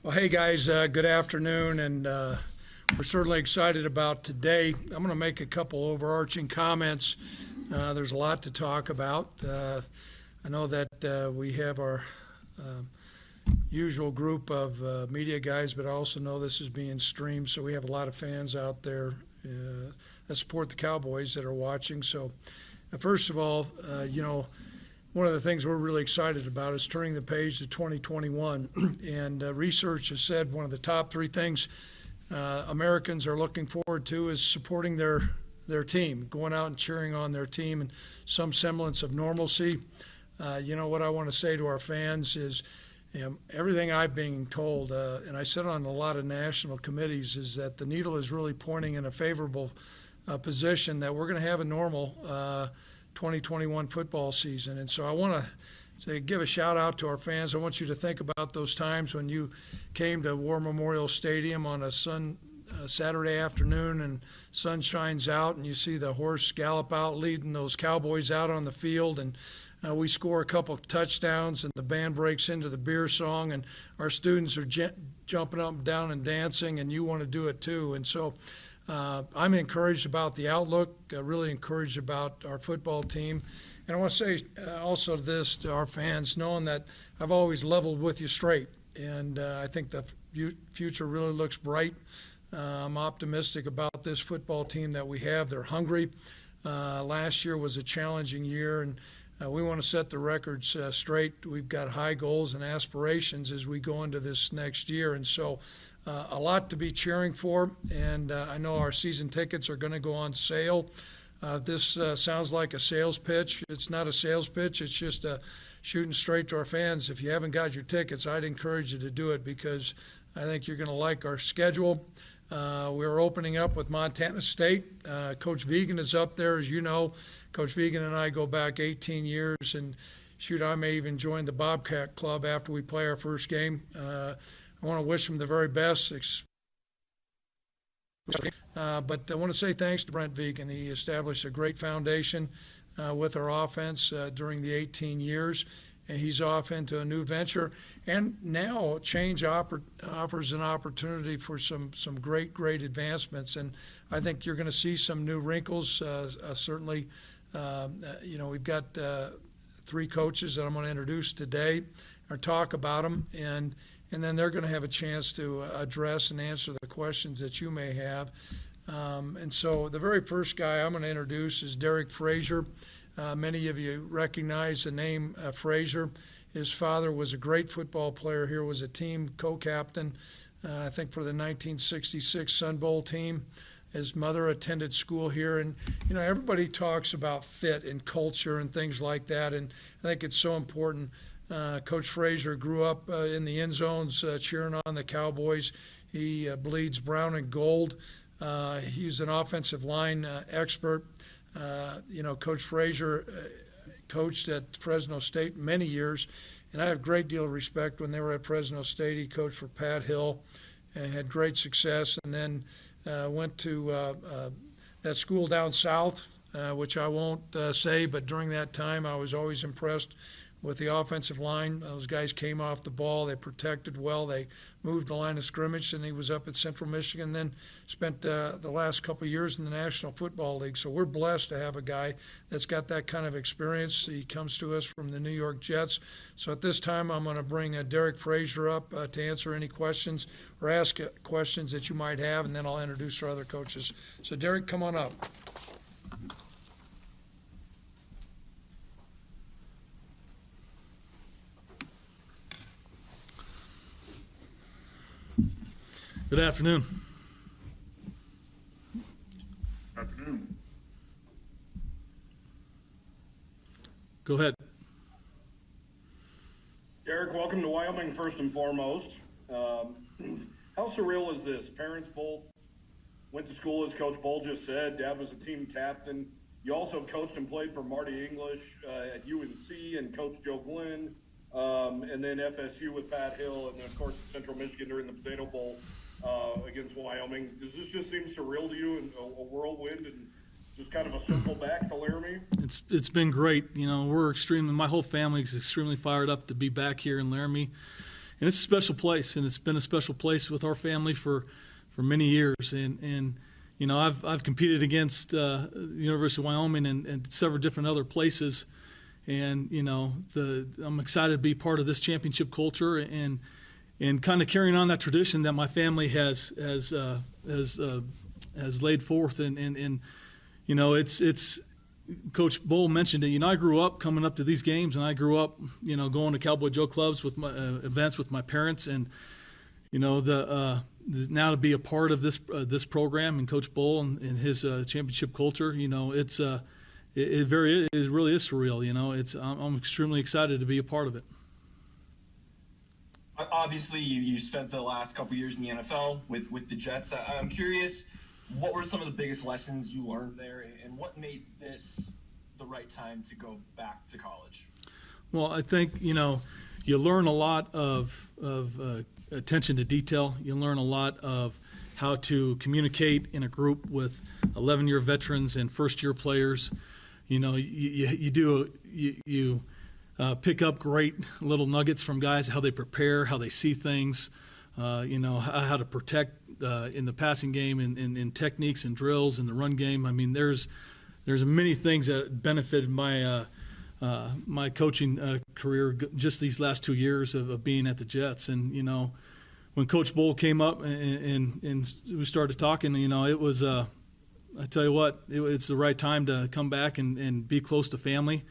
Well, hey guys, good afternoon, and we're certainly excited about today. I'm going to make a couple overarching comments. There's a lot to talk about. I know that we have our usual group of media guys, but I also know this is being streamed, so we have a lot of fans out there that support the Cowboys that are watching. So, first of all, one of the things we're really excited about is turning the page to 2021. And research has said one of the top three things Americans are looking forward to is supporting their team, going out and cheering on their team, and some semblance of normalcy. What I want to say to our fans is, everything I've been told, and I sit on a lot of national committees, is that the needle is really pointing in a favorable position that we're going to have a normal 2021 football season. And so I want to give a shout out to our fans. I want you to think about those times when you came to War Memorial Stadium on a Saturday afternoon and sun shines out and you see the horse gallop out leading those Cowboys out on the field, and we score a couple of touchdowns and the band breaks into the beer song and our students are jumping up and down and dancing, and you want to do it too. And so I'm encouraged about the outlook, really encouraged about our football team. And I want to say also this to our fans, knowing that I've always leveled with you straight. And I think the future really looks bright. I'm optimistic about this football team that we have. They're hungry. Last year was a challenging year, and we want to set the records straight. We've got high goals and aspirations as we go into this next year. And so a lot to be cheering for, and I know our season tickets are going to go on sale. This sounds like a sales pitch. It's not a sales pitch. It's just shooting straight to our fans. If you haven't got your tickets, I'd encourage you to do it because I think you're going to like our schedule. We're opening up with Montana State. Coach Vigen is up there, as you know. Coach Vigen and I go back 18 years, and shoot, I may even join the Bobcat Club after we play our first game. I want to wish him the very best. But I want to say thanks to Brent Vigen. He established a great foundation with our offense during the 18 years. And he's off into a new venture. And now change offers an opportunity for some great advancements. And I think you're going to see some new wrinkles. Certainly, we've got three coaches that I'm going to introduce today or talk about them. And then they're going to have a chance to address and answer the questions that you may have. And so the very first guy I'm going to introduce is Derek Frazier. Many of you recognize the name Frazier. His father was a great football player here, was a team co-captain, I think, for the 1966 Sun Bowl team. His mother attended school here. And, everybody talks about fit and culture and things like that, and I think it's so important. Coach Frazier grew up in the end zones cheering on the Cowboys. He bleeds brown and gold. He's an offensive line expert. Coach Frazier coached at Fresno State many years, and I have a great deal of respect. When they were at Fresno State, he coached for Pat Hill and had great success, and then went to that school down south, which I won't say, but during that time I was always impressed with the offensive line. Those guys came off the ball. They protected well. They moved the line of scrimmage, and he was up at Central Michigan, then spent the last couple of years in the National Football League. So we're blessed to have a guy that's got that kind of experience. He comes to us from the New York Jets. So at this time, I'm going to bring Derek Frazier up to answer any questions or ask questions that you might have, and then I'll introduce our other coaches. So Derek, come on up. Good afternoon. Afternoon. Go ahead. Derek, welcome to Wyoming first and foremost. How surreal is this? Parents both went to school, as Coach Bull just said. Dad was a team captain. You also coached and played for Marty English at UNC and Coach Joe Glenn, and then FSU with Pat Hill, and then, of course, Central Michigan during the Potato Bowl against Wyoming. Does this just seem surreal to you, and a whirlwind, and just kind of a circle back to Laramie? It's been great. My whole family is extremely fired up to be back here in Laramie and it's a special place, and it's been a special place with our family for many years. And you know, I've competed against the University of Wyoming and several different other places, and you know, I'm excited to be part of this championship culture and kind of carrying on that tradition that my family has laid forth. And you know, it's Coach Bohl mentioned it. You know, I grew up coming up to these games, and I grew up, you know, going to Cowboy Joe clubs with my events with my parents, and you know, now to be a part of this program and Coach Bohl and his championship culture, you know, it really is surreal. You know, I'm extremely excited to be a part of it. Obviously, you spent the last couple years in the NFL with the Jets. I'm curious, what were some of the biggest lessons you learned there, and what made this the right time to go back to college? Well, I think, you know, you learn a lot of attention to detail. You learn a lot of how to communicate in a group with 11-year veterans and first-year players. You know, you pick up great little nuggets from guys, how they prepare, how they see things, you know, how to protect in the passing game and in techniques and drills and the run game. I mean, there's many things that benefited my my coaching career just these last 2 years of being at the Jets. And, you know, when Coach Bohl came up and we started talking, you know, it was I tell you what, it's the right time to come back and be close to family.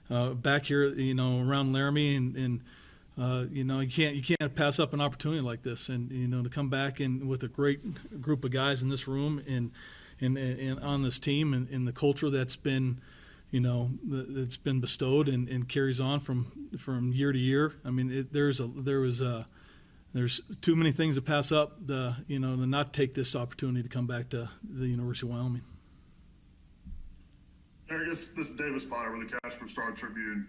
Back here, you know, around Laramie, and you know, you can't pass up an opportunity like this, and you know, to come back and with a great group of guys in this room and on this team and the culture that's been, you know, that's been bestowed and carries on from year to year. I mean, there's too many things to pass up, you know, to not take this opportunity to come back to the University of Wyoming. I guess this is Davis Potter with the Casper Star Tribune.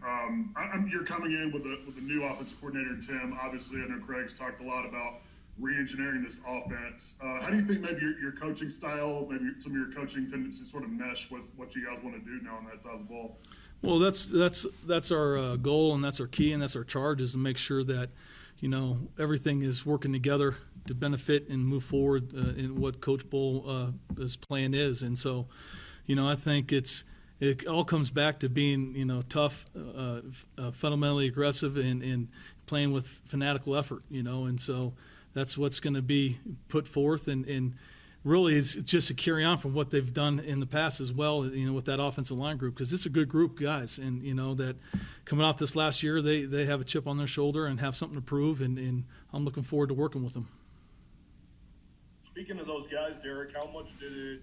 You're coming in with a new offensive coordinator, Tim. Obviously, I know Craig's talked a lot about re-engineering this offense. How do you think maybe your coaching style, maybe some of your coaching tendencies sort of mesh with what you guys want to do now on that side of the ball? Well, that's our goal, and that's our key, and that's our charge, is to make sure that, you know, everything is working together to benefit and move forward in what Coach Bohl's plan is. And so, you know, I think it all comes back to being, you know, tough, fundamentally aggressive, and playing with fanatical effort, you know. And so that's what's going to be put forth, and really it's just a carry on from what they've done in the past as well, you know, with that offensive line group, because it's a good group of guys, and you know that coming off this last year, they have a chip on their shoulder and have something to prove, and I'm looking forward to working with them. Speaking of those guys, Derek, how much did it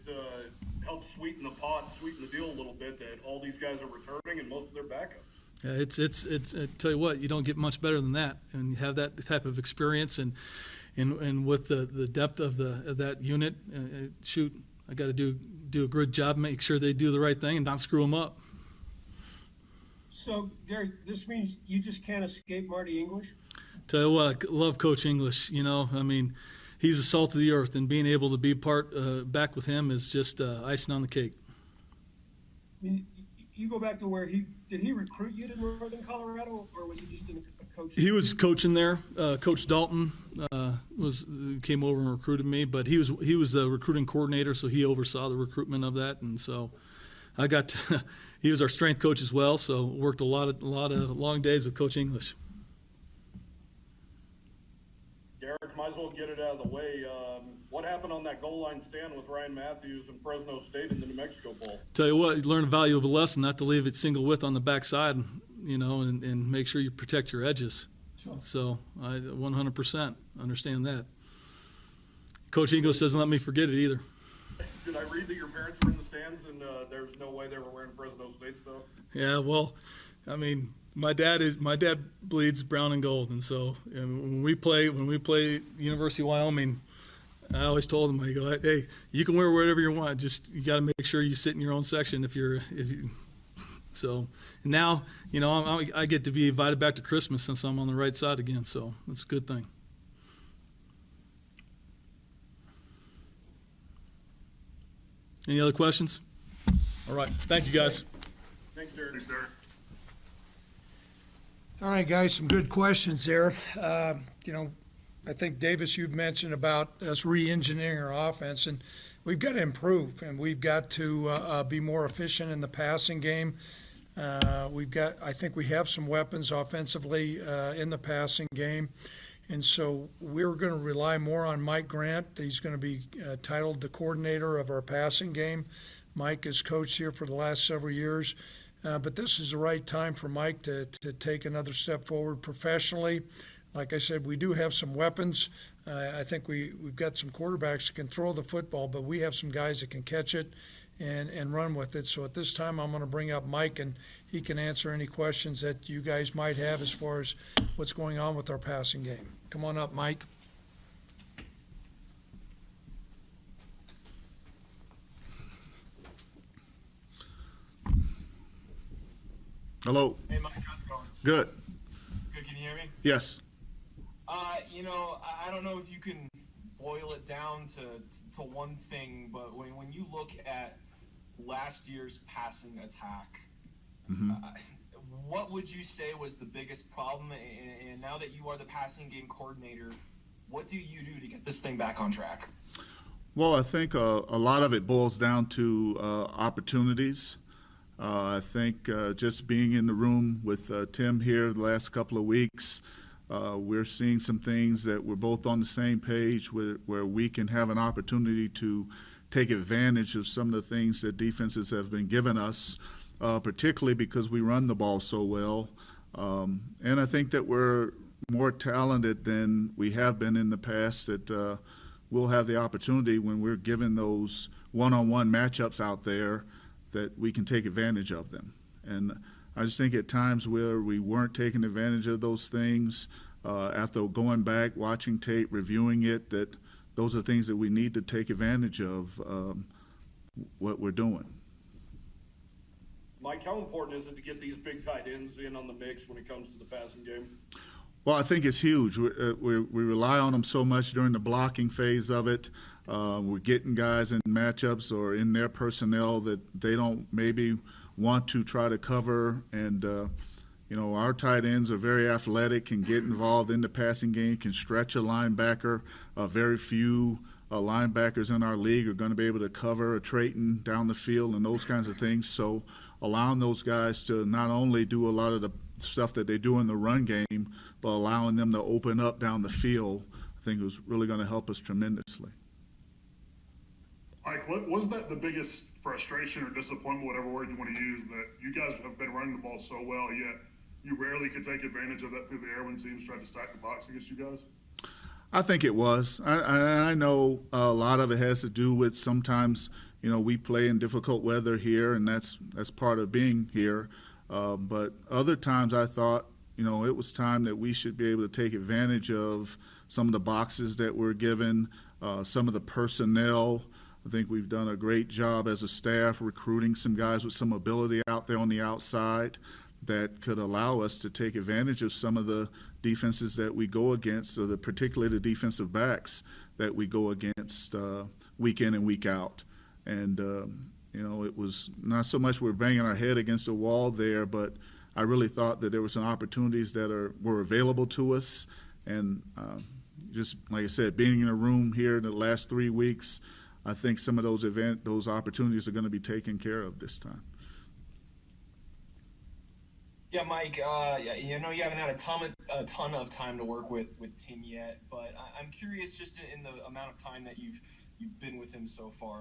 help sweeten the pot, sweeten the deal a little bit that all these guys are returning and most of their backups? Yeah, it's I tell you what, you don't get much better than that, and you have that type of experience, and with the depth of that unit, shoot, I got to do a good job, make sure they do the right thing and not screw them up. So, Derek, this means you just can't escape Marty English? Tell you what, I love Coach English. You know, I mean, he's the salt of the earth, and being able to be back with him is just icing on the cake. I mean, you go back to where did he recruit you to Northern Colorado, or was he just a coach? He was coaching there. Coach Dalton came over and recruited me, but he was the recruiting coordinator, so he oversaw the recruitment of that, and so I got to, he was our strength coach as well, so worked a lot of long days with Coach English. Derek, might as well get it out of the way. What happened on that goal line stand with Ryan Matthews and Fresno State in the New Mexico Bowl? Tell you what, you learn a valuable lesson not to leave it single width on the backside, you know, and make sure you protect your edges. Sure. So I 100% understand that. Coach English doesn't let me forget it either. Did I read that your parents were in the stands and there's no way they were wearing Fresno State stuff? Yeah, well, I mean, my dad bleeds brown and gold, and so when we play University of Wyoming, I always told him, I go, hey, you can wear whatever you want, just you got to make sure you sit in your own section so now, you know, I get to be invited back to Christmas since I'm on the right side again, so it's a good thing. Any other questions? All right, thank you guys. Thanks, Derek. Thanks, Derek. All right, guys, some good questions there. I think, Davis, you've mentioned about us re-engineering our offense, and we've got to improve, and we've got to be more efficient in the passing game. I think we have some weapons offensively in the passing game, and so we're going to rely more on Mike Grant. He's going to be titled the coordinator of our passing game. Mike has coached here for the last several years. But this is the right time for Mike to take another step forward professionally. Like I said, we do have some weapons. I think we've got some quarterbacks that can throw the football, but we have some guys that can catch it and run with it. So at this time, I'm going to bring up Mike, and he can answer any questions that you guys might have as far as what's going on with our passing game. Come on up, Mike. Hello. Hey, Mike, how's it going? Good. Good, can you hear me? Yes. I don't know if you can boil it down to one thing, but when you look at last year's passing attack, what would you say was the biggest problem? And now that you are the passing game coordinator, what do you do to get this thing back on track? Well, I think a lot of it boils down to opportunities. I think just being in the room with Tim here the last couple of weeks, we're seeing some things that we're both on the same page where we can have an opportunity to take advantage of some of the things that defenses have been giving us, particularly because we run the ball so well. And I think that we're more talented than we have been in the past, that we'll have the opportunity when we're given those one-on-one matchups out there that we can take advantage of them. And I just think at times where we weren't taking advantage of those things, after going back, watching tape, reviewing it, that those are things that we need to take advantage of what we're doing. Mike, how important is it to get these big tight ends in on the mix when it comes to the passing game? Well, I think it's huge. We rely on them so much during the blocking phase of it. We're getting guys in matchups or in their personnel that they don't maybe want to try to cover. And, our tight ends are very athletic, can get involved in the passing game, can stretch a linebacker. Very few linebackers in our league are going to be able to cover a Trayton down the field and those kinds of things. So allowing those guys to not only do a lot of the stuff that they do in the run game, but allowing them to open up down the field, I think was really going to help us tremendously. Mike, what was that the biggest frustration or disappointment, whatever word you want to use, that you guys have been running the ball so well, yet you rarely could take advantage of that through the air when teams tried to stack the box against you guys? I think it was. I know a lot of it has to do with sometimes, we play in difficult weather here, and that's part of being here. But other times I thought, it was time that we should be able to take advantage of some of the boxes that we're given, some of the personnel. I think we've done a great job as a staff recruiting some guys with some ability out there on the outside that could allow us to take advantage of some of the defenses that we go against, or particularly the defensive backs that we go against week in and week out. And, it was not so much we're banging our head against a wall there, but I really thought that there were some opportunities that were available to us. And just like I said, being in a room here in the last 3 weeks, I think some of those opportunities are going to be taken care of this time. Yeah, Mike, you haven't had a ton of time to work with Tim yet, but I'm curious, just in the amount of time that you've been with him so far,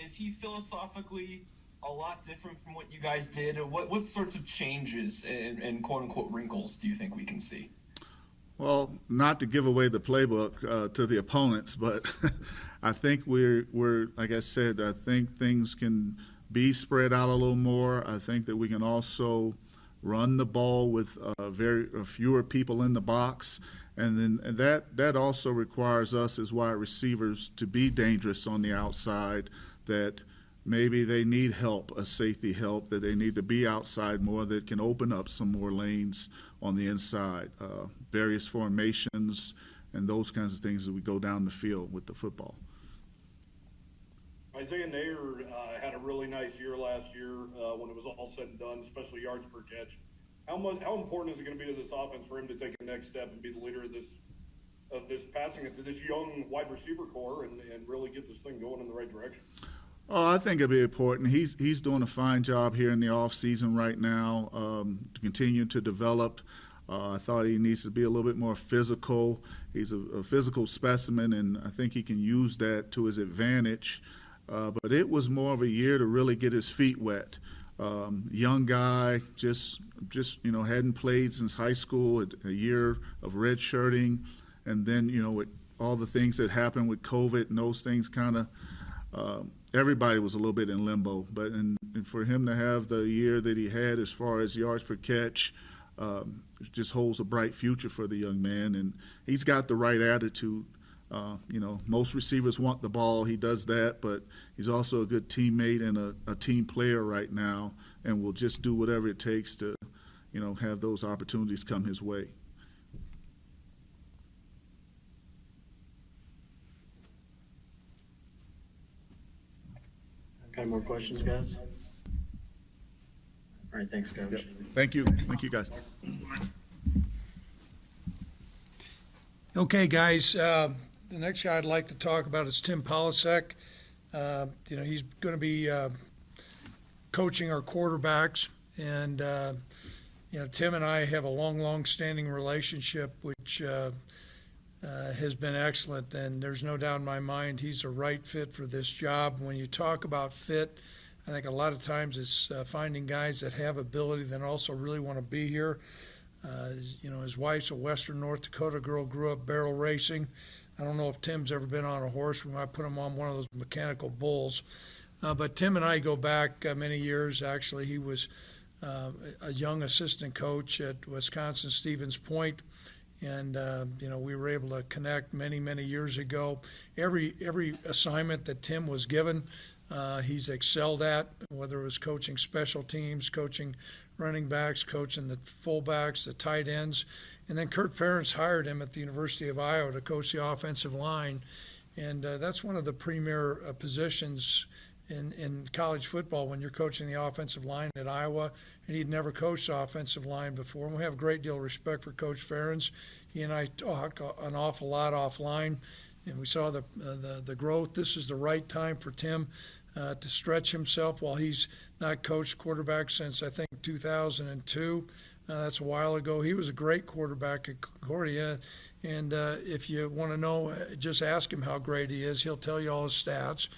is he philosophically a lot different from what you guys did? What sorts of changes and quote-unquote wrinkles do you think we can see? Well, not to give away the playbook to the opponents, but I think we're like I said, I think things can be spread out a little more. I think that we can also run the ball with fewer people in the box, and then that also requires us as wide receivers to be dangerous on the outside, that maybe they need help, a safety help, that they need to be outside more, that can open up some more lanes on the inside, various formations and those kinds of things as we go down the field with the football. Isaiah Nayer had a really nice year last year when it was all said and done, especially yards per catch. how important is it going to be to this offense for him to take a next step and be the leader of this passing it to this young wide receiver core and really get this thing going in the right direction? Oh, I think it'll be important. He's doing a fine job here in the off season right now, to continue to develop. I thought he needs to be a little bit more physical. He's a physical specimen, and I think he can use that to his advantage. But it was more of a year to really get his feet wet. Young guy, just hadn't played since high school. A year of redshirting, and then with all the things that happened with COVID and those things, kind of everybody was a little bit in limbo. But and for him to have the year that he had as far as yards per catch, it just holds a bright future for the young man, and he's got the right attitude. Most receivers want the ball. He does that, but he's also a good teammate and a team player right now, and will just do whatever it takes to, have those opportunities come his way. Got more questions, guys? All right, thanks, Coach. Yep. Thank you. Thank you, guys. Okay, guys, the next guy I'd like to talk about is Tim Polasek. He's going to be coaching our quarterbacks, and Tim and I have a long-standing relationship, which has been excellent, and there's no doubt in my mind he's a right fit for this job. When you talk about fit, I think a lot of times it's finding guys that have ability that also really want to be here. His wife's a Western North Dakota girl, grew up barrel racing. I don't know if Tim's ever been on a horse. We might put him on one of those mechanical bulls. But Tim and I go back many years. Actually, he was a young assistant coach at Wisconsin Stevens Point. And, we were able to connect many years ago. Every assignment that Tim was given, he's excelled at, whether it was coaching special teams, coaching running backs, coaching the fullbacks, the tight ends. And then Kurt Ferentz hired him at the University of Iowa to coach the offensive line. And that's one of the premier positions in college football when you're coaching the offensive line at Iowa, and he'd never coached the offensive line before. And we have a great deal of respect for Coach Ferentz. He and I talk an awful lot offline, and we saw the growth. This is the right time for Tim to stretch himself while he's not coached quarterback since, I think, 2002. That's a while ago. He was a great quarterback at Concordia. And if you want to know, just ask him how great he is. He'll tell you all his stats.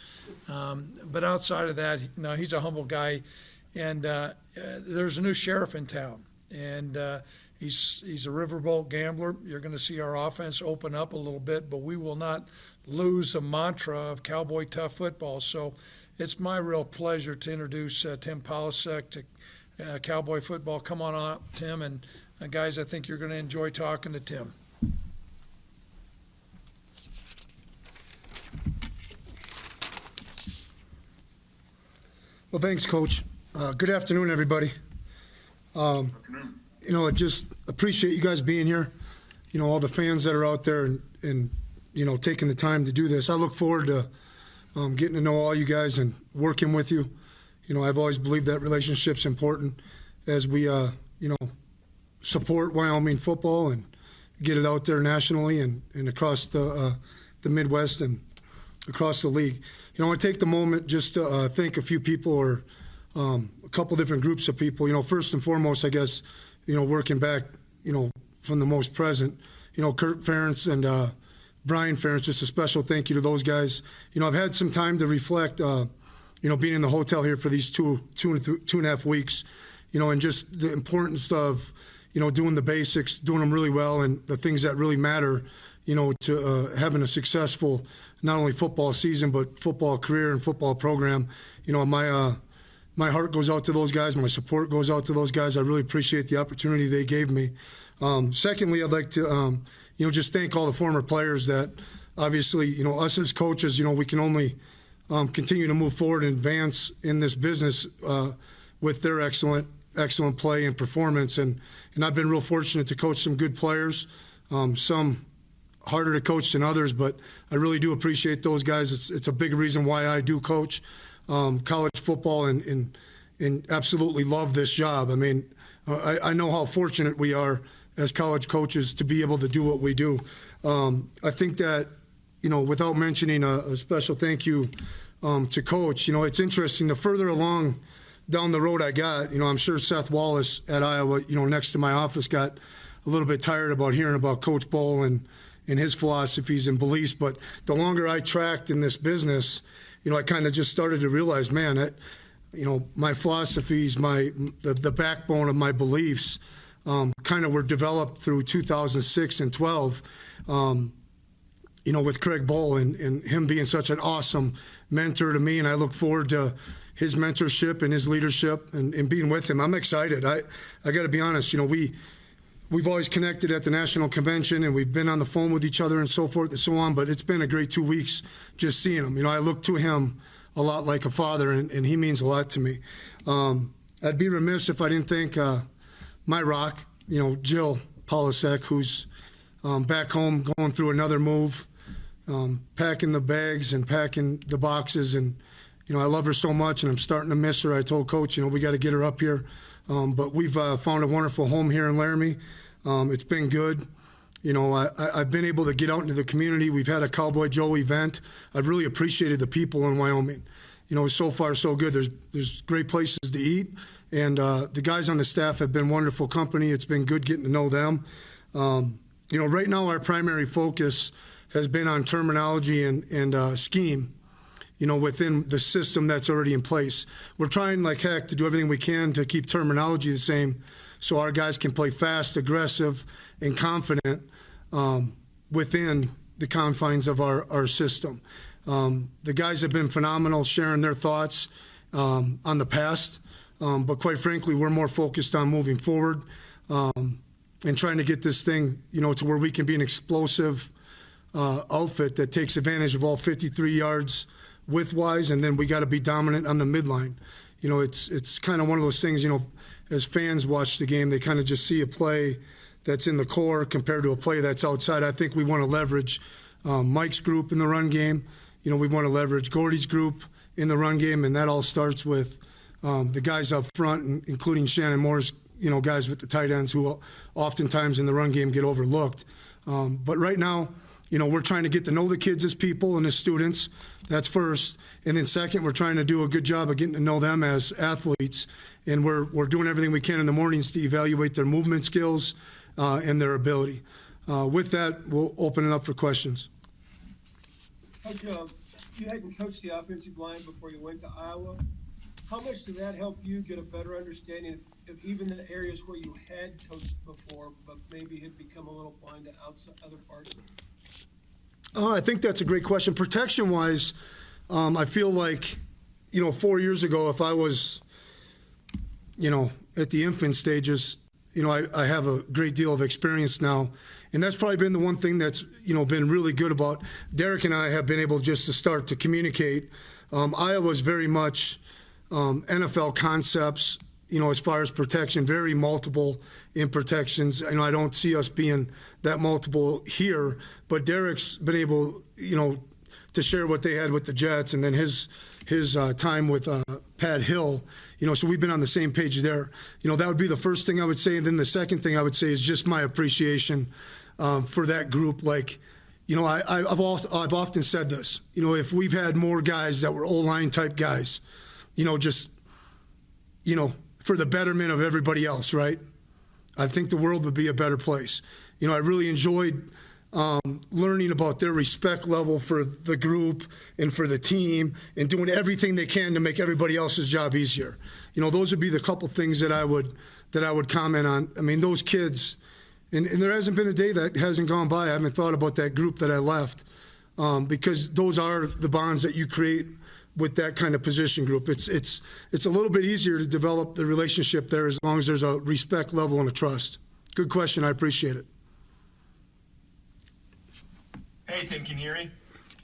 But outside of that, he's a humble guy. And there's a new sheriff in town. And he's a riverboat gambler. You're going to see our offense open up a little bit, but we will not lose the mantra of Cowboy Tough football. So it's my real pleasure to introduce Tim Polasek to Cowboy football. Come on up, Tim. And guys, I think you're going to enjoy talking to Tim. Well, thanks, Coach. Good afternoon, everybody. I just appreciate you guys being here. All the fans that are out there and taking the time to do this. I look forward to getting to know all you guys and working with you. I've always believed that relationship's important as we, support Wyoming football and get it out there nationally and across the Midwest and across the league. I want to take the moment just to thank a few people or a couple different groups of people. First and foremost, I guess, working back, from the most present, Kurt Ferentz and Brian Ferentz, just a special thank you to those guys. I've had some time to reflect, being in the hotel here for these two and a half weeks, and just the importance of, doing the basics, doing them really well, and the things that really matter, to having a successful not only football season but football career and football program. My heart goes out to those guys. My support goes out to those guys. I really appreciate the opportunity they gave me. Secondly, I'd like to just thank all the former players that obviously us as coaches, we can only continue to move forward and advance in this business with their excellent play and performance. And I've been real fortunate to coach some good players, some harder to coach than others, but I really do appreciate those guys. It's a big reason why I do coach college football and absolutely love this job. I mean, I know how fortunate we are as college coaches to be able to do what we do. I think that, without mentioning a special thank you to Coach, it's interesting. The further along down the road I got, I'm sure Seth Wallace at Iowa, next to my office, got a little bit tired about hearing about Coach Bohl and his philosophies and beliefs. But the longer I tracked in this business, I kind of just started to realize, man, my philosophies, the backbone of my beliefs, kind of were developed through 2006 and 12, with Craig Bohl and him being such an awesome mentor to me. And I look forward to his mentorship and his leadership and being with him. I'm excited. I got to be honest, we've always connected at the national convention and we've been on the phone with each other and so forth and so on, but it's been a great 2 weeks just seeing him. I look to him a lot like a father, and he means a lot to me. I'd be remiss if I didn't thank my rock, Jill Polisek, who's back home going through another move, packing the bags and packing the boxes. And, I love her so much, and I'm starting to miss her. I told Coach, we got to get her up here. But we've found a wonderful home here in Laramie. It's been good. I've been able to get out into the community. We've had a Cowboy Joe event. I've really appreciated the people in Wyoming. So far so good. There's great places to eat, and the guys on the staff have been wonderful company. It's been good getting to know them. Right now our primary focus has been on terminology and scheme, within the system that's already in place. We're trying like heck to do everything we can to keep terminology the same so our guys can play fast, aggressive, and confident within the confines of our system. The guys have been phenomenal sharing their thoughts on the past, but quite frankly, we're more focused on moving forward and trying to get this thing, to where we can be an explosive outfit that takes advantage of all 53 yards width-wise, and then we got to be dominant on the midline. It's kind of one of those things, as fans watch the game, they kind of just see a play that's in the core compared to a play that's outside. I think we want to leverage Mike's group in the run game. We want to leverage Gordy's group in the run game, and that all starts with the guys up front, including Shannon Moore's, guys with the tight ends who oftentimes in the run game get overlooked. But right now, we're trying to get to know the kids as people and as students. That's first. And then second, we're trying to do a good job of getting to know them as athletes. And we're doing everything we can in the mornings to evaluate their movement skills and their ability. With that, we'll open it up for questions. Coach, you hadn't coached the offensive line before you went to Iowa. How much did that help you get a better understanding of even the areas where you had coached before, but maybe had become a little blind to other parts? I think that's a great question. Protection-wise, I feel like, 4 years ago, if I was, at the infant stages, I have a great deal of experience now. And that's probably been the one thing that's, been really good about Derek and I have been able just to start to communicate. Iowa's very much NFL concepts, as far as protection, very multiple in protections. I don't see us being that multiple here, but Derek's been able, to share what they had with the Jets, and then his time with Pat Hill, so we've been on the same page there. That would be the first thing I would say. And then the second thing I would say is just my appreciation for that group. Like, I've often said this, if we've had more guys that were O-line type guys, for the betterment of everybody else, right? I think the world would be a better place. I really enjoyed learning about their respect level for the group and for the team and doing everything they can to make everybody else's job easier. Those would be the couple things that I would comment on. I mean, those kids, and there hasn't been a day that hasn't gone by. I haven't thought about that group that I left because those are the bonds that you create with that kind of position group. It's a little bit easier to develop the relationship there as long as there's a respect level and a trust. Good question. I appreciate it. Hey, Tim, can you hear me?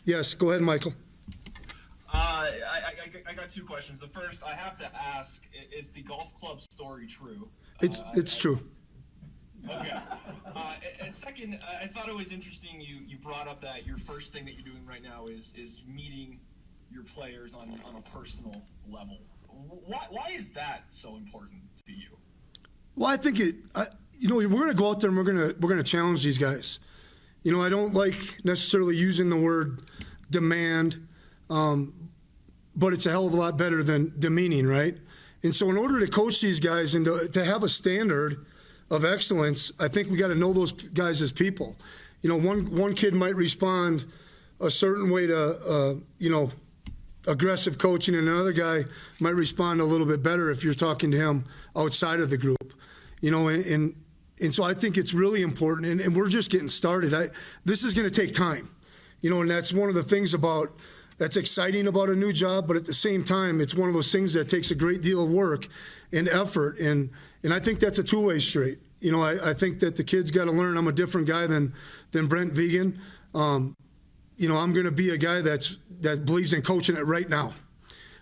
Yes, go ahead, Michael. I got two questions. The first, I have to ask, is the golf club story true? It's true. Okay. And second, I thought it was interesting you brought up that your first thing that you're doing right now is meeting your players on a personal level. Why is that so important to you? Well, I think we're going to go out there and we're going to challenge these guys. You know, I don't like necessarily using the word demand, but it's a hell of a lot better than demeaning, right? And so in order to coach these guys and to have a standard of excellence, I think we got to know those guys as people. You know, one kid might respond a certain way to, aggressive coaching, and another guy might respond a little bit better if you're talking to him outside of the group. You know, and so I think it's really important, and we're just getting started. This is going to take time, you know, and that's one of the things that's exciting about a new job, but at the same time, it's one of those things that takes a great deal of work and effort, and I think that's a two-way street. You know, I think that the kids got to learn I'm a different guy than Brent Vigen. You know, I'm going to be a guy that believes in coaching it right now.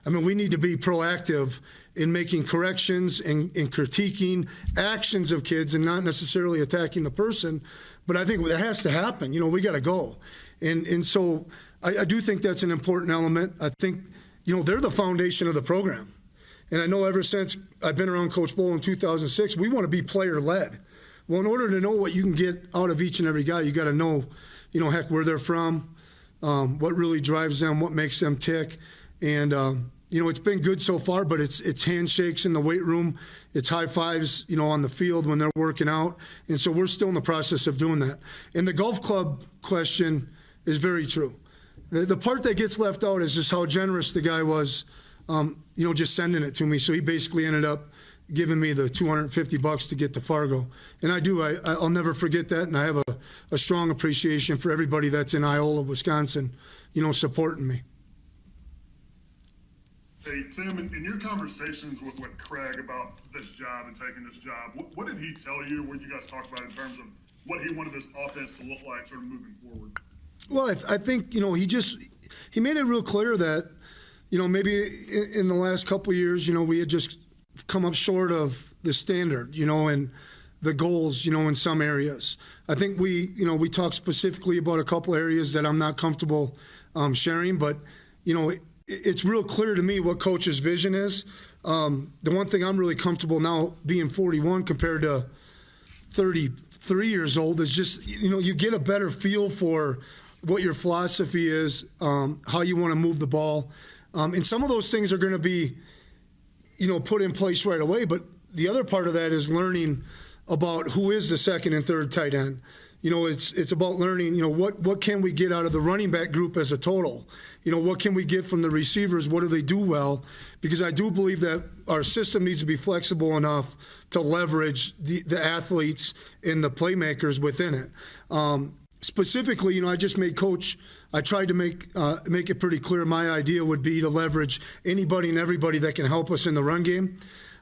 I mean, we need to be proactive in making corrections and critiquing actions of kids and not necessarily attacking the person. But I think that has to happen. You know, we got to go. And so I do think that's an important element. I think, you know, they're the foundation of the program. And I know ever since I've been around Coach Bohl in 2006, we want to be player-led. Well, in order to know what you can get out of each and every guy, you got to know, you know, heck, where they're from, what really drives them, what makes them tick. And, you know, it's been good so far, but it's handshakes in the weight room. It's high fives, you know, on the field when they're working out. And so we're still in the process of doing that. And the golf club question is very true. The part that gets left out is just how generous the guy was, you know, just sending it to me. So he basically ended up giving me the $250 to get to Fargo. And I'll never forget that. And I have a strong appreciation for everybody that's in Iola, Wisconsin, you know, supporting me. Hey, Tim, in your conversations with Craig about this job and taking this job, what did he tell you? What did you guys talk about in terms of what he wanted this offense to look like sort of moving forward? Well, I think, you know, he made it real clear that, you know, maybe in the last couple of years, you know, we had just come up short of the standard, you know, and the goals, you know, in some areas. I think we talked specifically about a couple areas that I'm not comfortable sharing, but, you know, it's real clear to me what Coach's vision is. The one thing I'm really comfortable now being 41 compared to 33 years old is just, you know, you get a better feel for what your philosophy is, how you want to move the ball. And some of those things are going to be, you know, put in place right away. But the other part of that is learning about who is the second and third tight end. You know, it's about learning, you know, what can we get out of the running back group as a total? You know, what can we get from the receivers? What do they do well? Because I do believe that our system needs to be flexible enough to leverage the athletes and the playmakers within it. Specifically, you know, I tried to make it pretty clear my idea would be to leverage anybody and everybody that can help us in the run game.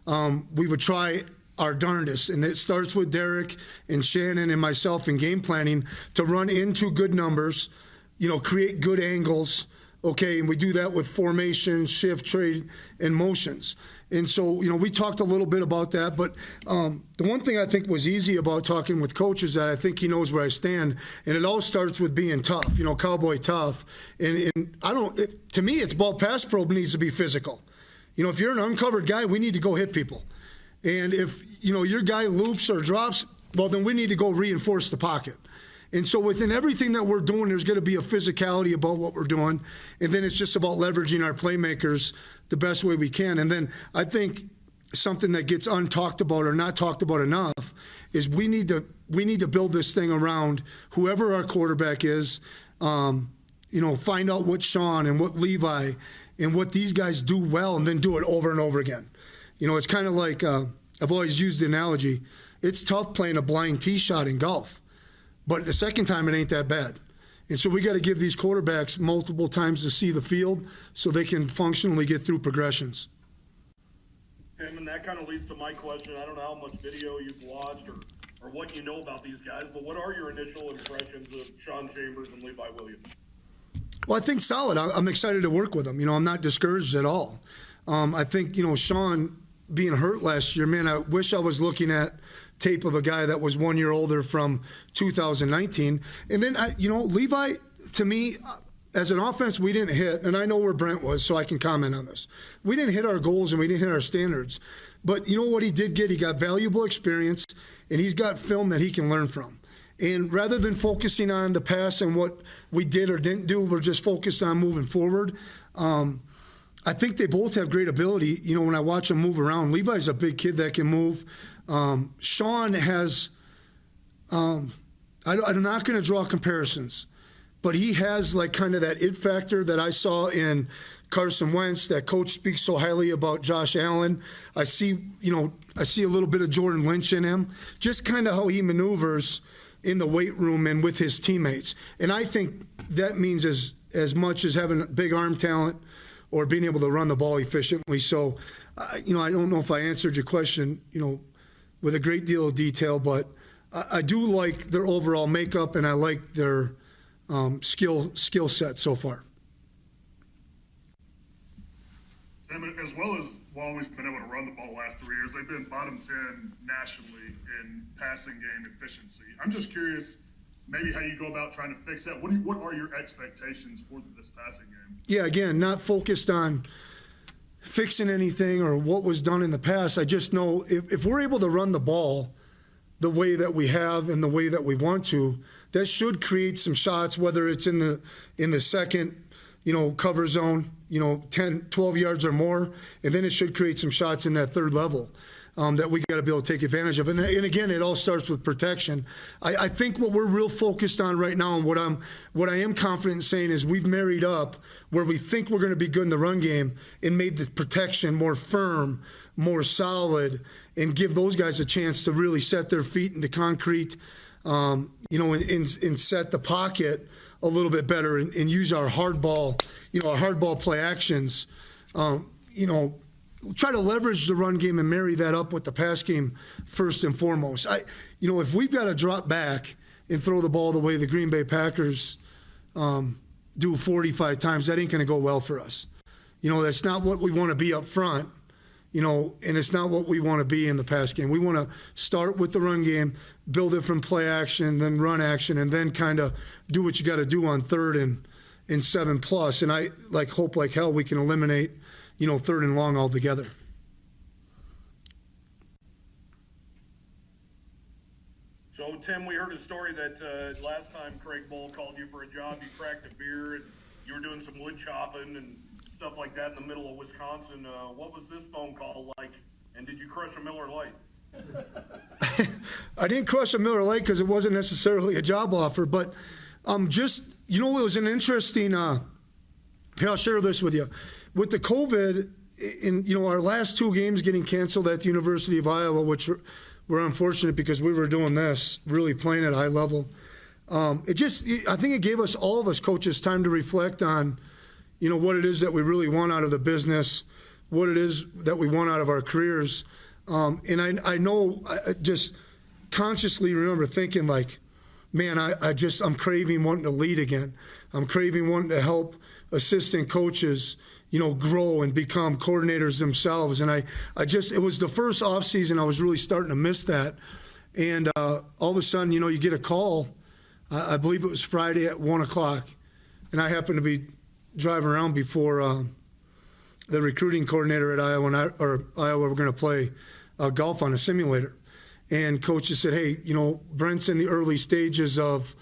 We would try our darndest, and it starts with Derek and Shannon and myself in game planning to run into good numbers, you know, create good angles, okay, and we do that with formation, shift, trade, and motions. And so, you know, we talked a little bit about that, but the one thing I think was easy about talking with Coach is that I think he knows where I stand, and it all starts with being tough, you know, cowboy tough. And to me, it's ball pass probe needs to be physical. You know, if you're an uncovered guy, we need to go hit people. And if, you know, your guy loops or drops, well, then we need to go reinforce the pocket. And so within everything that we're doing, there's going to be a physicality about what we're doing. And then it's just about leveraging our playmakers the best way we can. And then I think something that gets untalked about or not talked about enough is we need to build this thing around whoever our quarterback is, you know, find out what Sean and what Levi and what these guys do well and then do it over and over again. You know, it's kind of like I've always used the analogy. It's tough playing a blind tee shot in golf, but the second time it ain't that bad. And so we got to give these quarterbacks multiple times to see the field so they can functionally get through progressions. Tim, and that kind of leads to my question. I don't know how much video you've watched or what you know about these guys, but what are your initial impressions of Sean Chambers and Levi Williams? Well, I think solid. I'm excited to work with them. You know, I'm not discouraged at all. I think, you know, Sean being hurt last year, man, I wish I was looking at tape of a guy that was 1 year older from 2019. And then, you know, Levi, to me, as an offense, we didn't hit, and I know where Brent was, so I can comment on this. We didn't hit our goals and we didn't hit our standards. But you know what he did get? He got valuable experience, and he's got film that he can learn from. And rather than focusing on the past and what we did or didn't do, we're just focused on moving forward. I think they both have great ability. You know, when I watch them move around, Levi's a big kid that can move. Sean has, I'm not going to draw comparisons, but he has like kind of that it factor that I saw in Carson Wentz, that coach speaks so highly about Josh Allen. I see a little bit of Jordan Lynch in him, just kind of how he maneuvers in the weight room and with his teammates. And I think that means as much as having big arm talent or being able to run the ball efficiently. So, I don't know if I answered your question, with a great deal of detail, but I do like their overall makeup and I like their skill set so far. And as well as Wally's been able to run the ball the last 3 years, they've been bottom 10 nationally in passing game efficiency. I'm just curious, maybe how you go about trying to fix that. What are your expectations for this passing game? Yeah, again, not focused on fixing anything or what was done in the past. I just know if we're able to run the ball the way that we have and the way that we want to, that should create some shots, whether it's in the second, cover zone, 10, 12 yards or more, and then it should create some shots in that third level that we got to be able to take advantage of. And again, it all starts with protection. I think what we're real focused on right now and what I am confident in saying is we've married up where we think we're going to be good in the run game and made the protection more firm, more solid, and give those guys a chance to really set their feet into concrete, and set the pocket a little bit better and use our hard ball, our hard ball play actions, try to leverage the run game and marry that up with the pass game first and foremost. If we've got to drop back and throw the ball the way the Green Bay Packers do 45 times, that ain't going to go well for us. That's not what we want to be up front, and it's not what we want to be in the pass game. We want to start with the run game, build it from play action, then run action, and then kind of do what you got to do on third and 7+. And I hope like hell we can eliminate third and long altogether. So, Tim, we heard a story that last time Craig Bohl called you for a job, you cracked a beer and you were doing some wood chopping and stuff like that in the middle of Wisconsin. What was this phone call like, and did you crush a Miller Lite? I didn't crush a Miller Lite because it wasn't necessarily a job offer, but it was an interesting, here, I'll share this with you. With the COVID, in our last 2 games getting canceled at the University of Iowa, which were unfortunate because we were doing this, really playing at a high level. I think it gave all of us coaches time to reflect on, what it is that we really want out of the business, what it is that we want out of our careers. And I know, I just consciously remember thinking like, man, I'm craving wanting to lead again. I'm craving wanting to help assistant coaches, grow and become coordinators themselves. And it was the first off season I was really starting to miss that. And all of a sudden, you get a call. I believe it was Friday at 1:00, and I happened to be driving around before the recruiting coordinator at Iowa were going to play golf on a simulator. And coach just said, hey, Brent's in the early stages of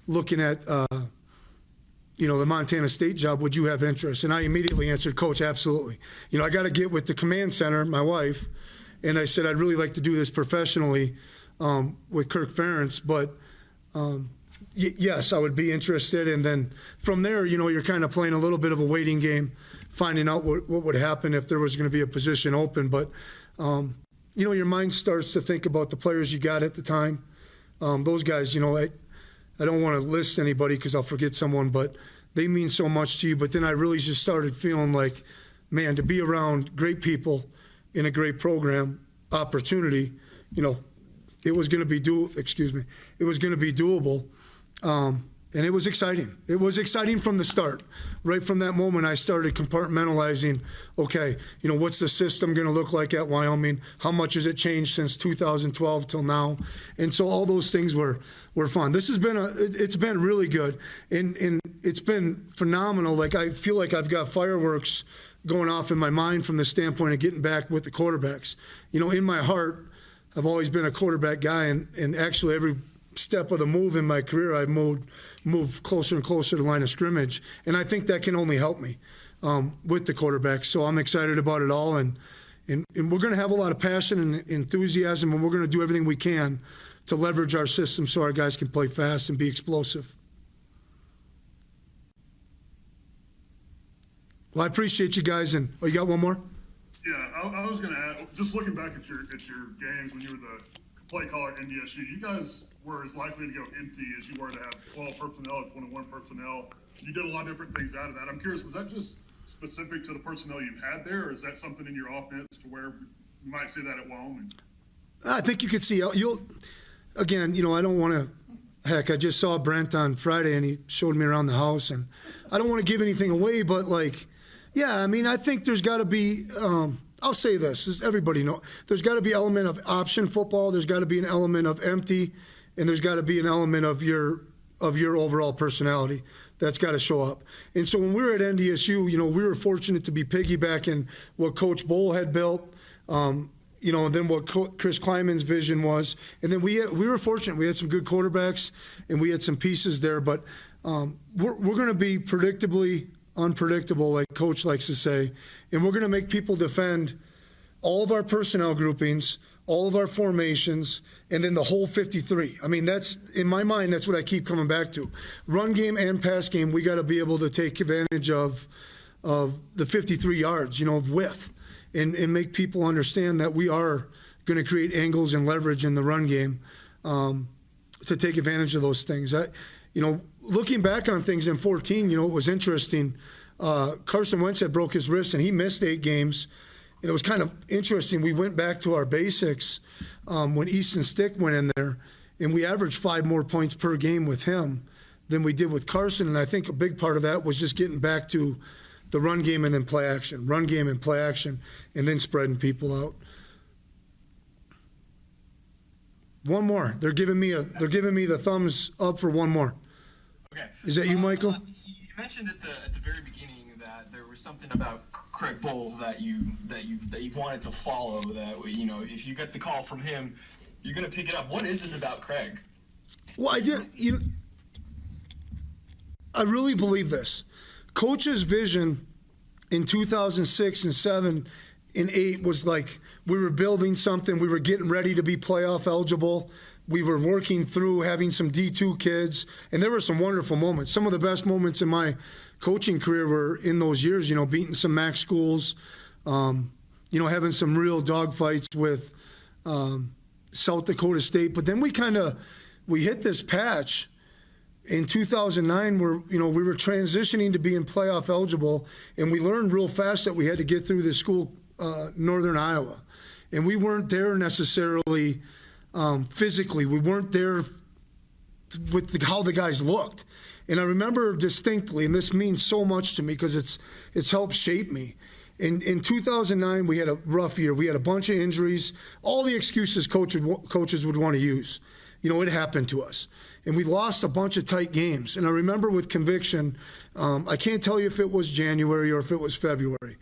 looking at the Montana State job. Would you have interest? And I immediately answered, Coach, absolutely. I got to get with the command center, my wife, and I said I'd really like to do this professionally with Kirk Ferentz, but yes, I would be interested. And then from there, you're kind of playing a little bit of a waiting game, finding out what would happen if there was going to be a position open. But your mind starts to think about the players you got at the time. Those guys, I don't want to list anybody because I'll forget someone, but they mean so much to you. But then I really just started feeling like, man, to be around great people in a great program, opportunity, it was going to be doable. And it was exciting. It was exciting from the start. Right from that moment, I started compartmentalizing, okay, what's the system going to look like at Wyoming? How much has it changed since 2012 till now? And so all those things were fun. This has been it's been really good. And it's been phenomenal. Like, I feel like I've got fireworks going off in my mind from the standpoint of getting back with the quarterbacks. In my heart, I've always been a quarterback guy, and actually every step of the move in my career, I've moved closer and closer to the line of scrimmage, and I think that can only help me with the quarterback. So I'm excited about it all, and we're going to have a lot of passion and enthusiasm, and we're going to do everything we can to leverage our system so our guys can play fast and be explosive. Well, I appreciate you guys, and you got one more? Yeah, I was going to add, just looking back at your games when you were the play caller at NDSU, you guys were as likely to go empty as you were to have 12 personnel or 21 personnel. You did a lot of different things out of that. I'm curious, was that just specific to the personnel you had there, or is that something in your offense to where you might see that at Wyoming? I think you could see, again, I don't want to, heck, I just saw Brent on Friday, and he showed me around the house, and I don't want to give anything away, but I think there's got to be, I'll say this, as everybody knows, there's got to be an element of option football, there's got to be an element of empty, and there's got to be an element of your overall personality that's got to show up. And so when we were at NDSU, we were fortunate to be piggybacking what Coach Bowl had built, and then what Chris Kleiman's vision was. And then we were fortunate. We had some good quarterbacks, and we had some pieces there. But we're going to be predictably unpredictable, like Coach likes to say, and we're going to make people defend all of our personnel groupings, all of our formations, and then the whole 53. I mean, that's, in my mind, that's what I keep coming back to. Run game and pass game, we got to be able to take advantage of the 53 yards, of width, and make people understand that we are going to create angles and leverage in the run game to take advantage of those things. Looking back on things in 14, it was interesting. Carson Wentz had broke his wrist, and he missed 8 games. And it was kind of interesting. We went back to our basics when Easton Stick went in there, and we averaged 5 more points per game with him than we did with Carson. And I think a big part of that was just getting back to the run game and then play action, run game and play action, and then spreading people out. One more. They're giving me the thumbs up for one more. Okay. Is that you, Michael? You mentioned at the very beginning that there was something about Craig Bowl that you've wanted to follow. That if you get the call from him, you're going to pick it up. What is it about Craig? Well, I really believe this. Coach's vision in 2006 and 7 and 8 was like we were building something. We were getting ready to be playoff eligible. We were working through having some D2 kids, and there were some wonderful moments. Some of the best moments in my coaching career were in those years, beating some MAC schools, having some real dogfights with South Dakota State. But then we hit this patch in 2009 where, we were transitioning to being playoff eligible, and we learned real fast that we had to get through this school, Northern Iowa. And we weren't there necessarily physically. We weren't there with how the guys looked. And I remember distinctly, and this means so much to me because it's helped shape me. In 2009, we had a rough year. We had a bunch of injuries, all the excuses coaches would want to use. It happened to us. And we lost a bunch of tight games. And I remember with conviction, I can't tell you if it was January or if it was February.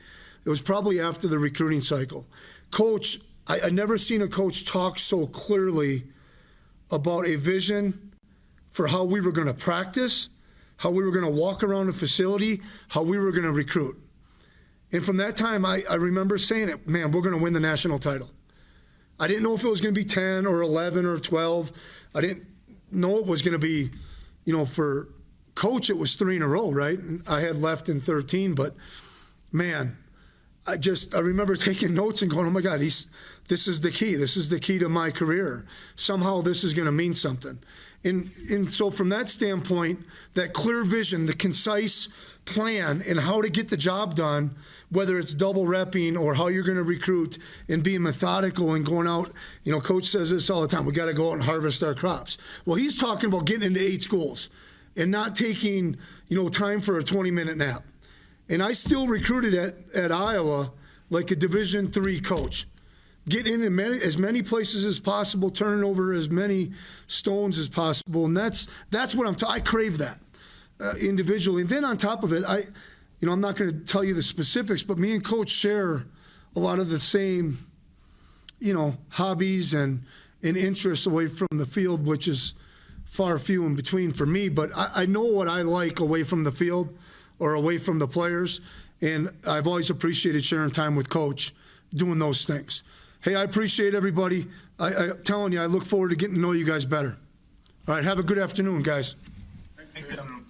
It was probably after the recruiting cycle. Coach, I never seen a coach talk so clearly about a vision for how we were going to practice, how we were going to walk around the facility, how we were going to recruit. And from that time, I remember saying it, man, we're going to win the national title. I didn't know if it was going to be 10 or 11 or 12. I didn't know it was going to be, for Coach, it was 3 in a row, right? And I had left in 13, but man, I remember taking notes and going, oh my God, this is the key. This is the key to my career. Somehow this is going to mean something. And so from that standpoint, that clear vision, the concise plan and how to get the job done, whether it's double repping or how you're going to recruit and being methodical and going out, Coach says this all the time, we got to go out and harvest our crops. Well, he's talking about getting into 8 schools. and not taking, time for a 20-minute nap. And I still recruited at Iowa like a Division III coach. Get in as many places as possible, turning over as many stones as possible. And that's what I crave that individually. And then on top of it, I'm not going to tell you the specifics, but me and Coach share a lot of the same, hobbies and interests away from the field, which is far few in between for me. But I know what I like away from the field or away from the players. And I've always appreciated sharing time with Coach doing those things. Hey, I appreciate everybody. I'm telling you, I look forward to getting to know you guys better. All right, have a good afternoon, guys. Thanks, Tim.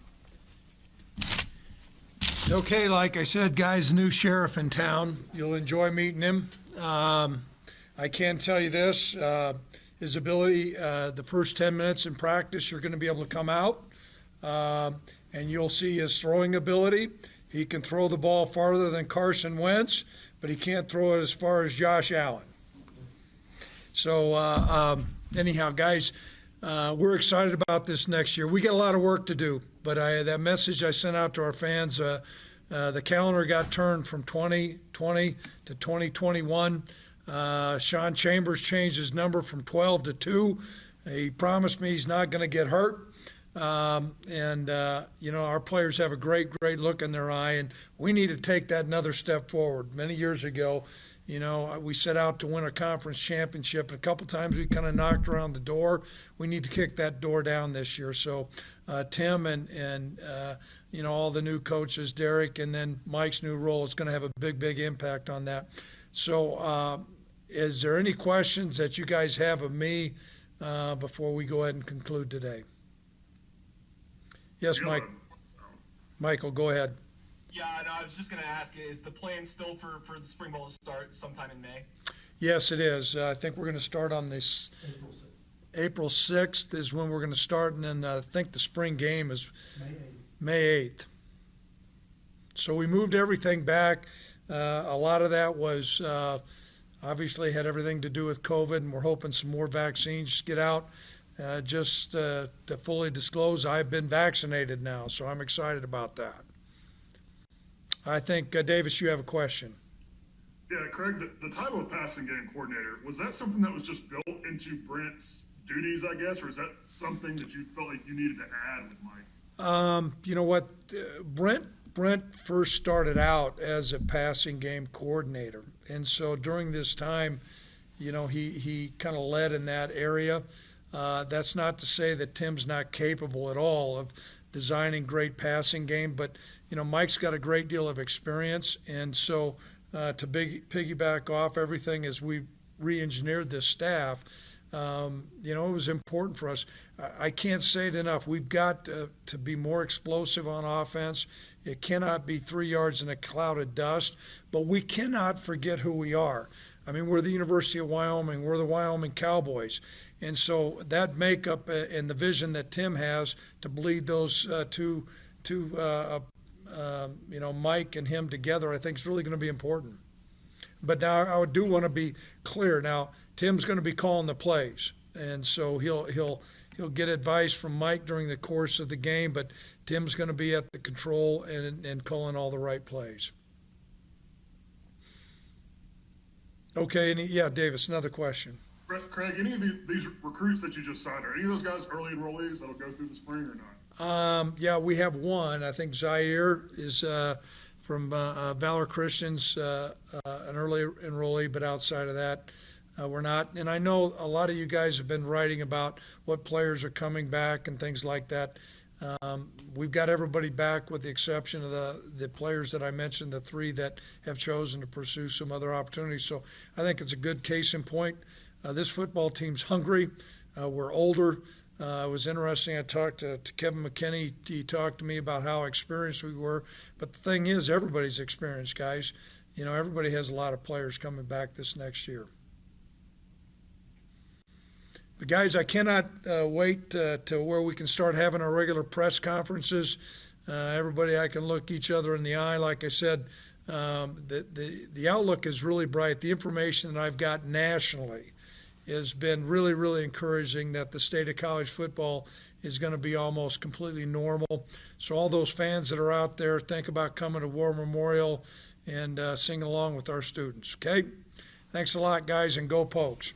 Okay, like I said, guys, new sheriff in town. You'll enjoy meeting him. I can tell you this, his ability, the first 10 minutes in practice, you're going to be able to come out, and you'll see his throwing ability. He can throw the ball farther than Carson Wentz, but he can't throw it as far as Josh Allen. So anyhow, guys, we're excited about this next year. We got a lot of work to do, but that message I sent out to our fans, the calendar got turned from 2020 to 2021. Sean Chambers changed his number from 12 to 2. He promised me he's not going to get hurt. Our players have a great look in their eye, and we need to take that another step forward. Many years ago, we set out to win a conference championship, and a couple times we kind of knocked around the door. We need to kick that door down this year. So Tim and all the new coaches, Derek, and then Mike's new role is going to have a big impact on that. So is there any questions that you guys have of me before we go ahead and conclude today? Yes, Mike. Michael, go ahead. Yeah, no, I was just going to ask, is the plan still for the Spring Bowl to start sometime in May? Yes, it is. I think we're going to start on this April 6th is when we're going to start, and then I think the spring game is May 8th. So we moved everything back. A lot of that was obviously had everything to do with COVID, and we're hoping some more vaccines get out. Just to fully disclose, I've been vaccinated now, so I'm excited about that. I think, Davis, you have a question. Yeah, Craig, the title of passing game coordinator, was that something that was just built into Brent's duties, I guess, or is that something that you felt like you needed to add with Mike? You know what? Brent first started out as a passing game coordinator. And so during this time, he kind of led in that area. That's not to say that Tim's not capable at all of designing great passing game, but Mike's got a great deal of experience, and so to piggyback off everything as we re-engineered this staff, it was important for us. I can't say it enough. We've got to be more explosive on offense. It cannot be 3 yards in a cloud of dust, but we cannot forget who we are. I mean, we're the University of Wyoming. We're the Wyoming Cowboys. And so that makeup and the vision that Tim has to bleed those two, Mike and him together, I think is really going to be important. But now I do want to be clear. Now Tim's going to be calling the plays, and so he'll get advice from Mike during the course of the game. But Tim's going to be at the control and calling all the right plays. Okay, and yeah, Davis, another question. Craig, any of these recruits that you just signed, are any of those guys early enrollees that'll go through the spring or not? Yeah, we have one. I think Zaire is from Valor Christians, an early enrollee, but outside of that, we're not. And I know a lot of you guys have been writing about what players are coming back and things like that. We've got everybody back with the exception of the players that I mentioned, the 3 that have chosen to pursue some other opportunities. So I think it's a good case in point. This football team's hungry. We're older. It was interesting. I talked to Kevin McKinney. He talked to me about how experienced we were. But the thing is, everybody's experienced, guys. Everybody has a lot of players coming back this next year. But, guys, I cannot wait to where we can start having our regular press conferences. Everybody, I can look each other in the eye. Like I said, the outlook is really bright. The information that I've got nationally has been really encouraging that the state of college football is going to be almost completely normal. So all those fans that are out there, think about coming to War Memorial and sing along with our students, okay? Thanks a lot, guys, and go Pokes.